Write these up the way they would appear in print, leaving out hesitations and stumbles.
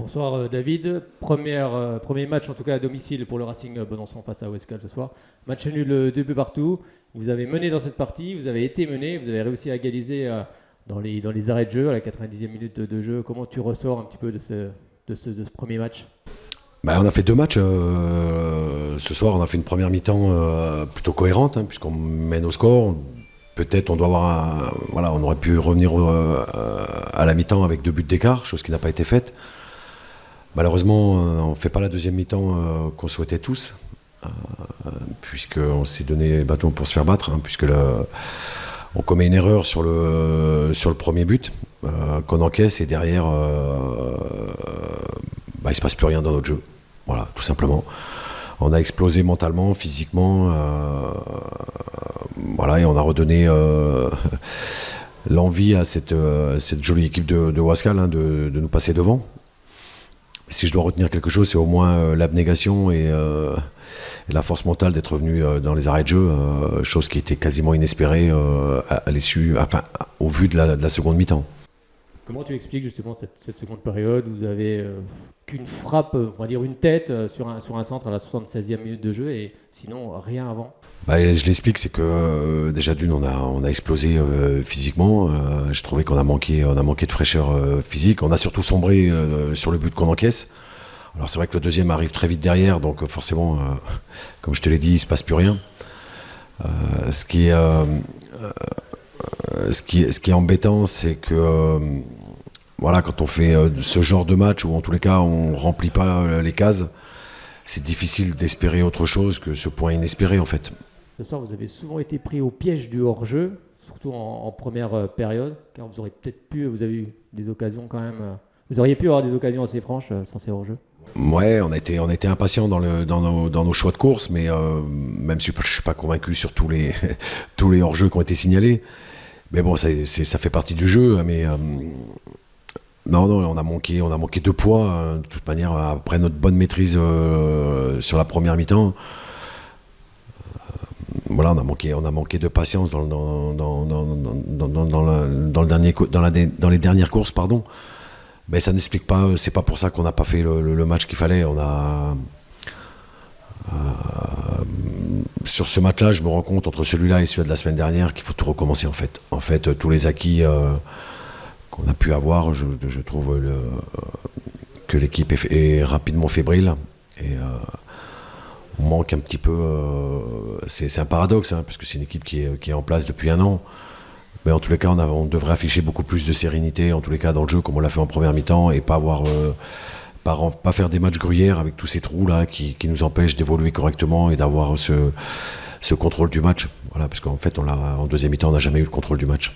Bonsoir David. Premier match en tout cas à domicile pour le Racing Besançon face à Huescal ce soir. Match nul 2 buts partout. Vous avez mené dans cette partie, vous avez été mené, vous avez réussi à égaliser dans les arrêts de jeu à la 90e minute de jeu. Comment tu ressors un petit peu de ce premier match ? On a fait 2 matchs. Ce soir, on a fait une première mi-temps plutôt cohérente, puisqu'on mène au score. Peut-être on doit avoir on aurait pu revenir à la mi-temps avec 2 buts d'écart, chose qui n'a pas été faite. Malheureusement, on ne fait pas la deuxième mi-temps qu'on souhaitait tous, puisqu'on s'est donné bâton pour se faire battre, puisque on commet une erreur sur le premier but qu'on encaisse, et derrière, il ne se passe plus rien dans notre jeu. Voilà, tout simplement. On a explosé mentalement, physiquement, et on a redonné l'envie à cette jolie équipe de Huescal de nous passer devant. Si je dois retenir quelque chose, c'est au moins l'abnégation et la force mentale d'être revenu dans les arrêts de jeu, chose qui était quasiment inespérée à l'issue, au vu de la seconde mi-temps. Comment tu expliques justement cette seconde période où vous avez qu'une frappe, on va dire une tête sur un centre à la 76e minute de jeu et sinon rien avant? Je l'explique, c'est que déjà d'une, on a explosé physiquement. Je trouvais qu'on a manqué de fraîcheur physique. On a surtout sombré sur le but qu'on encaisse. Alors c'est vrai que le deuxième arrive très vite derrière, donc forcément, comme je te l'ai dit, il ne se passe plus rien. Ce qui est embêtant, c'est que quand on fait ce genre de match où en tous les cas on ne remplit pas les cases, c'est difficile d'espérer autre chose que ce point inespéré en fait. Ce soir, vous avez souvent été pris au piège du hors-jeu, surtout en première période, car vous avez eu des occasions quand même. Vous auriez pu avoir des occasions assez franches sans ces hors-jeux. Ouais, on a été impatients dans nos choix de course, mais même si je suis pas convaincu sur tous les hors-jeux qui ont été signalés. Mais bon, ça fait partie du jeu. Mais non, on a manqué de poids. De toute manière, après notre bonne maîtrise sur la première mi-temps, on a manqué de patience dans les dernières courses, pardon. Mais ça n'explique pas, c'est pas pour ça qu'on n'a pas fait le match qu'il fallait. Sur ce match-là, je me rends compte entre celui-là et celui de la semaine dernière qu'il faut tout recommencer en fait. En fait, tous les acquis qu'on a pu avoir, je trouve que l'équipe est rapidement fébrile et on manque un petit peu. C'est un paradoxe, puisque c'est une équipe qui est en place depuis un an. Mais en tous les cas, on devrait afficher beaucoup plus de sérénité, en tous les cas dans le jeu, comme on l'a fait en première mi-temps, et pas faire des matchs gruyères avec tous ces trous là qui nous empêchent d'évoluer correctement et d'avoir ce contrôle du match. Voilà, parce qu'en fait, en deuxième mi-temps, on n'a jamais eu le contrôle du match.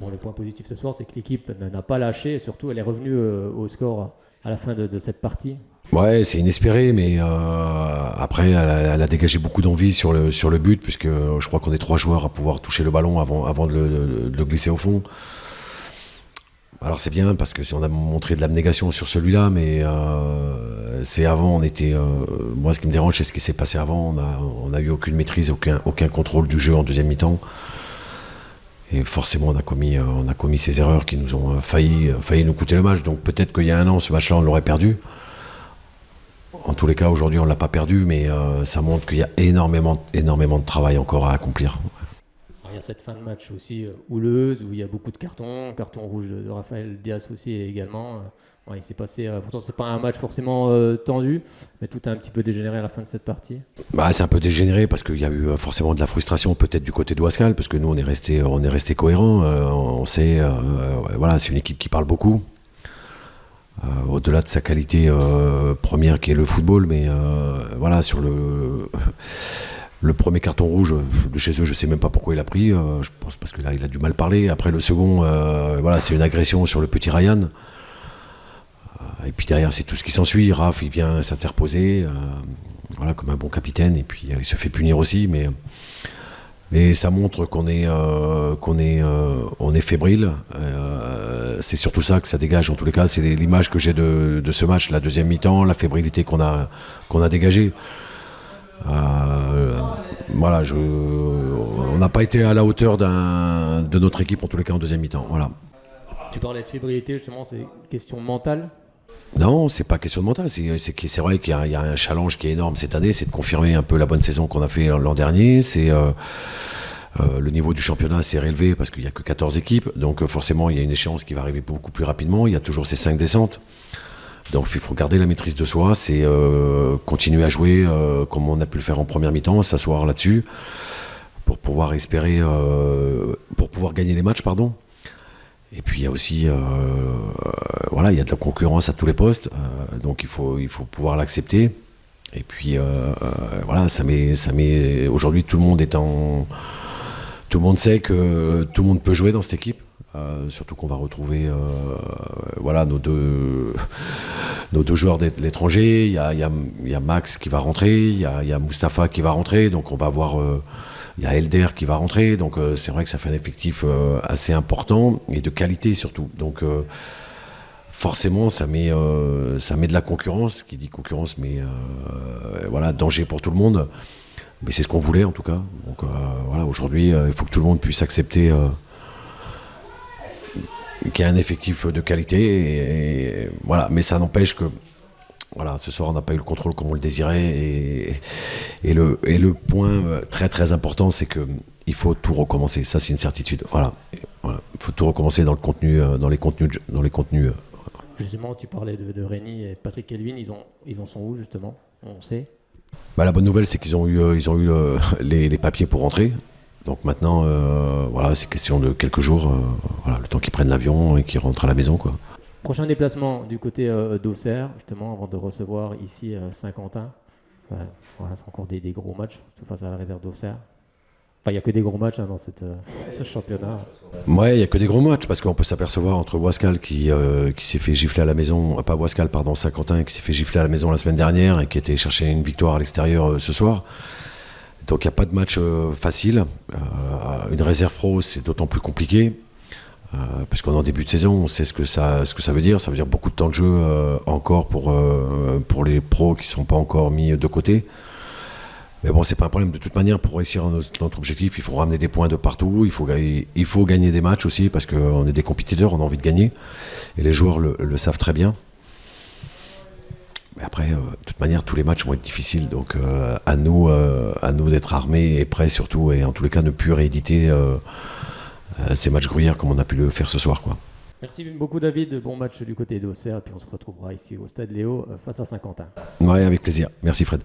Bon, le point positif ce soir, c'est que l'équipe n'a pas lâché, et surtout, elle est revenue au score à la fin de cette partie. Ouais, c'est inespéré, mais après, elle a dégagé beaucoup d'envie sur le but, puisque je crois qu'on est 3 joueurs à pouvoir toucher le ballon avant de le glisser au fond. Alors c'est bien, parce que on a montré de l'abnégation sur celui-là, mais c'est avant, moi ce qui me dérange, c'est ce qui s'est passé avant. On a eu aucune maîtrise, aucun contrôle du jeu en deuxième mi-temps. Et forcément, on a commis ces erreurs qui nous ont failli nous coûter le match. Donc peut-être qu'il y a un an, ce match-là, on l'aurait perdu. En tous les cas, aujourd'hui, on ne l'a pas perdu, mais ça montre qu'il y a énormément de travail encore à accomplir. Alors, il y a cette fin de match aussi houleuse, où il y a beaucoup de carton rouge de Rafael Diaz aussi également. Il s'est passé, pourtant c'est pas un match forcément tendu, mais tout a un petit peu dégénéré à la fin de cette partie. C'est un peu dégénéré parce qu'il y a eu forcément de la frustration peut-être du côté de Huescal, parce que nous on est resté cohérents. On sait, c'est une équipe qui parle beaucoup. Au-delà de sa qualité première qui est le football, mais sur le premier carton rouge de chez eux, je sais même pas pourquoi il a pris, je pense parce que là il a du mal parler. Après le second, c'est une agression sur le petit Ryan, et puis derrière c'est tout ce qui s'ensuit. Raph il vient s'interposer comme un bon capitaine, et puis il se fait punir aussi, mais ça montre qu'on est fébrile. C'est surtout ça que ça dégage en tous les cas. C'est l'image que j'ai de ce match, la deuxième mi-temps, la fébrilité qu'on a dégagée. On n'a pas été à la hauteur de notre équipe en tous les cas en deuxième mi-temps. Voilà. Tu parlais de fébrilité, justement, c'est une question mentale. Non, c'est pas question de mental. C'est vrai qu'il y a un challenge qui est énorme cette année, c'est de confirmer un peu la bonne saison qu'on a fait l'an dernier. Le niveau du championnat s'est relevé parce qu'il n'y a que 14 équipes. Donc forcément, il y a une échéance qui va arriver beaucoup plus rapidement. Il y a toujours ces 5 descentes. Donc il faut garder la maîtrise de soi. C'est continuer à jouer comme on a pu le faire en première mi-temps, s'asseoir là-dessus pour pouvoir espérer, pour pouvoir gagner les matchs, pardon. Et puis il y a aussi, voilà, il y a de la concurrence à tous les postes, donc il faut pouvoir l'accepter. Et puis voilà, ça met. Aujourd'hui, tout le monde sait que tout le monde peut jouer dans cette équipe. Surtout qu'on va retrouver, voilà, nos deux joueurs de l'étranger. Il y a Max qui va rentrer, il y a Mustapha qui va rentrer, donc on va avoir. Il y a Elder qui va rentrer, donc c'est vrai que ça fait un effectif assez important et de qualité surtout. Donc forcément, ça met de la concurrence. Qui dit concurrence, mais voilà, danger pour tout le monde. Mais c'est ce qu'on voulait en tout cas. Donc voilà, aujourd'hui, il faut que tout le monde puisse accepter qu'il y a un effectif de qualité. Et voilà, mais ça n'empêche que. Voilà, ce soir on n'a pas eu le contrôle comme on le désirait et le point très très important, c'est qu'il faut tout recommencer. Ça, c'est une certitude. Voilà, il faut tout recommencer dans le contenu, dans les contenus. Justement, tu parlais de Rémi et Patrick Kelvin, ils en sont où justement? On sait. La bonne nouvelle, c'est qu'ils ont eu les papiers pour rentrer. Donc maintenant, voilà, c'est question de quelques jours, voilà, le temps qu'ils prennent l'avion et qu'ils rentrent à la maison, quoi. Prochain déplacement du côté d'Auxerre, justement, avant de recevoir ici Saint-Quentin. Voilà, c'est encore des gros matchs face à la réserve d'Auxerre. Enfin, il n'y a que des gros matchs dans ce championnat. Ouais, il n'y a que des gros matchs parce qu'on peut s'apercevoir entre Boiscal qui s'est fait gifler à la maison, pas Boiscal, pardon, Saint-Quentin qui s'est fait gifler à la maison la semaine dernière et qui était chercher une victoire à l'extérieur ce soir. Donc il n'y a pas de match facile. Une réserve pro, c'est d'autant plus compliqué. Puisqu'on est en début de saison, on sait ce que ça veut dire. Ça veut dire beaucoup de temps de jeu encore pour les pros qui ne sont pas encore mis de côté. Mais bon, c'est pas un problème. De toute manière, pour réussir notre objectif, il faut ramener des points de partout. Il faut gagner des matchs aussi, parce qu'on est des compétiteurs, on a envie de gagner. Et les joueurs le savent très bien. Mais après, de toute manière, tous les matchs vont être difficiles. Donc à nous d'être armés et prêts surtout. Et en tous les cas, ne plus rééditer ces matchs gruyères comme on a pu le faire ce soir, quoi. Merci beaucoup David, bon match du côté d'Auxerre, puis on se retrouvera ici au Stade Léo face à Saint-Quentin. Ouais, avec plaisir. Merci Fred.